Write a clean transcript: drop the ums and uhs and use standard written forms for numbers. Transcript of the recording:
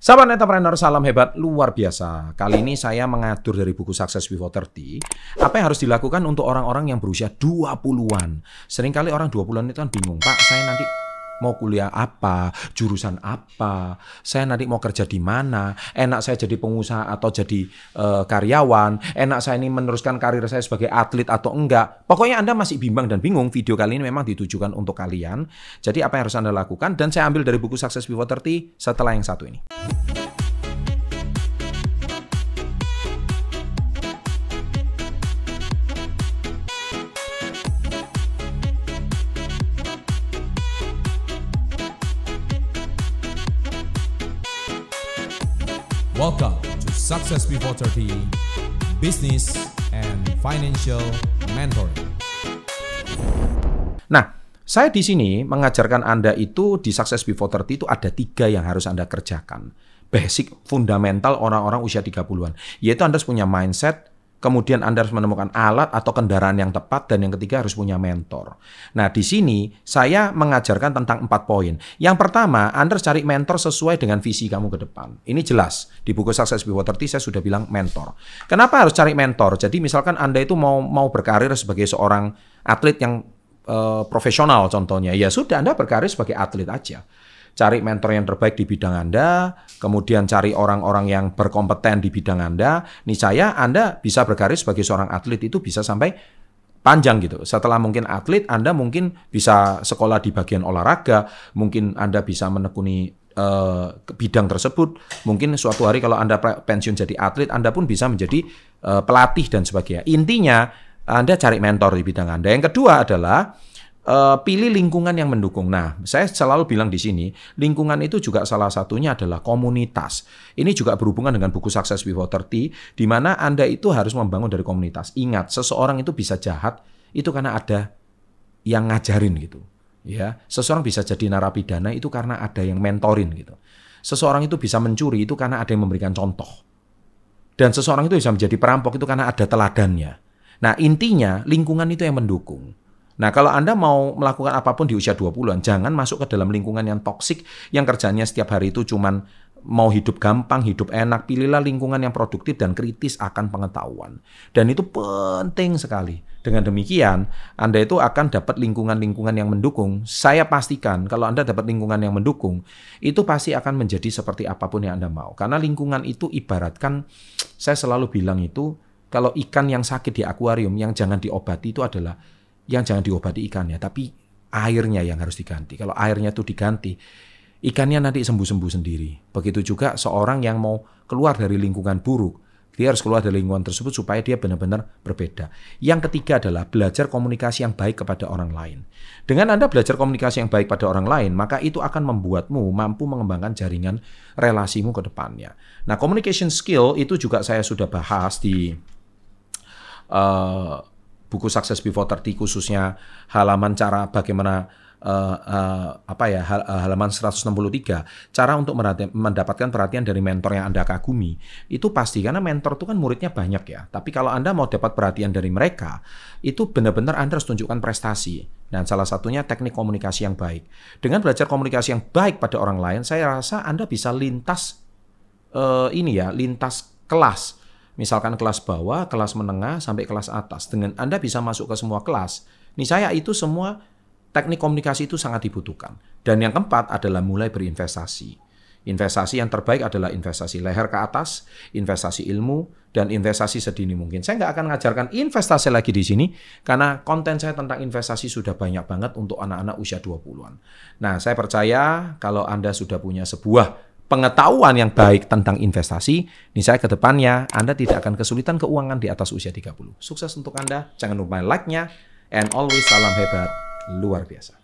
Sahabat entrepreneur, salam hebat luar biasa. Kali ini saya mengatur dari buku Success Before 30. Apa yang harus dilakukan untuk orang-orang yang berusia 20-an. Seringkali orang 20-an itu kan bingung, Pak, saya nanti mau kuliah apa, jurusan apa, saya nanti mau kerja di mana, enak saya jadi pengusaha atau jadi karyawan, enak saya ini meneruskan karir saya sebagai atlet atau enggak. Pokoknya Anda masih bimbang dan bingung. Video kali ini memang ditujukan untuk kalian. Jadi apa yang harus Anda lakukan? Dan saya ambil dari buku Success Before 30 setelah yang satu ini. Welcome to Success Before 30, Business and Financial Mentoring. Nah, saya di sini mengajarkan Anda itu di Success Before 30 itu ada 3 yang harus Anda kerjakan. Basic, fundamental orang-orang usia 30-an. Yaitu Anda harus punya mindset, kemudian Anda harus menemukan alat atau kendaraan yang tepat, dan yang ketiga harus punya mentor. Nah, di sini saya mengajarkan tentang 4 poin. Yang pertama, Anda harus cari mentor sesuai dengan visi kamu ke depan. Ini jelas. Di buku Success Before 30 saya sudah bilang mentor. Kenapa harus cari mentor? Jadi misalkan Anda itu mau berkarir sebagai seorang atlet yang profesional contohnya. Ya sudah, Anda berkarir sebagai atlet aja. Cari mentor yang terbaik di bidang Anda, kemudian cari orang-orang yang berkompeten di bidang Anda. Niscaya Anda bisa berkarir sebagai seorang atlet itu bisa sampai panjang gitu. Setelah mungkin atlet, Anda mungkin bisa sekolah di bagian olahraga, mungkin Anda bisa menekuni bidang tersebut. Mungkin suatu hari kalau Anda pensiun jadi atlet, Anda pun bisa menjadi pelatih dan sebagainya. Intinya, Anda cari mentor di bidang Anda. Yang kedua adalah pilih lingkungan yang mendukung. Nah, saya selalu bilang di sini, lingkungan itu juga salah satunya adalah komunitas. Ini juga berhubungan dengan buku Success Before 30, di mana Anda itu harus membangun dari komunitas. Ingat, seseorang itu bisa jahat, itu karena ada yang ngajarin gitu. Ya, seseorang bisa jadi narapidana itu karena ada yang mentorin gitu. Seseorang itu bisa mencuri itu karena ada yang memberikan contoh. Dan seseorang itu bisa menjadi perampok itu karena ada teladannya. Nah, intinya lingkungan itu yang mendukung. Nah, kalau Anda mau melakukan apapun di usia 20-an, jangan masuk ke dalam lingkungan yang toksik, yang kerjanya setiap hari itu cuman mau hidup gampang, hidup enak. Pilihlah lingkungan yang produktif dan kritis akan pengetahuan. Dan itu penting sekali. Dengan demikian, Anda itu akan dapat lingkungan-lingkungan yang mendukung. Saya pastikan kalau Anda dapat lingkungan yang mendukung, itu pasti akan menjadi seperti apapun yang Anda mau. Karena lingkungan itu ibaratkan, saya selalu bilang itu, kalau ikan yang sakit di akuarium, yang jangan diobati itu adalah yang jangan diobati ikannya, tapi airnya yang harus diganti. Kalau airnya itu diganti, ikannya nanti sembuh-sembuh sendiri. Begitu juga seorang yang mau keluar dari lingkungan buruk, dia harus keluar dari lingkungan tersebut supaya dia benar-benar berbeda. Yang ketiga adalah belajar komunikasi yang baik kepada orang lain. Dengan Anda belajar komunikasi yang baik pada orang lain, maka itu akan membuatmu mampu mengembangkan jaringan relasimu ke depannya. Nah, communication skill itu juga saya sudah bahas di buku Success Before 30, khususnya halaman cara bagaimana halaman 163, cara untuk mendapatkan perhatian dari mentor yang Anda kagumi. Itu pasti, karena mentor itu kan muridnya banyak ya. Tapi kalau Anda mau dapat perhatian dari mereka, itu benar-benar Anda harus tunjukkan prestasi. Dan salah satunya teknik komunikasi yang baik. Dengan belajar komunikasi yang baik pada orang lain, saya rasa Anda bisa lintas lintas kelas. Misalkan kelas bawah, kelas menengah, sampai kelas atas. Dengan Anda bisa masuk ke semua kelas. Niscaya itu semua teknik komunikasi itu sangat dibutuhkan. Dan yang keempat adalah mulai berinvestasi. Investasi yang terbaik adalah investasi leher ke atas, investasi ilmu, dan investasi sedini mungkin. Saya nggak akan mengajarkan investasi lagi di sini, karena konten saya tentang investasi sudah banyak banget untuk anak-anak usia 20-an. Nah, saya percaya kalau Anda sudah punya sebuah pengetahuan yang baik tentang investasi, niscaya ke depannya Anda tidak akan kesulitan keuangan di atas usia 30. Sukses untuk Anda, jangan lupa like-nya, and always salam hebat luar biasa.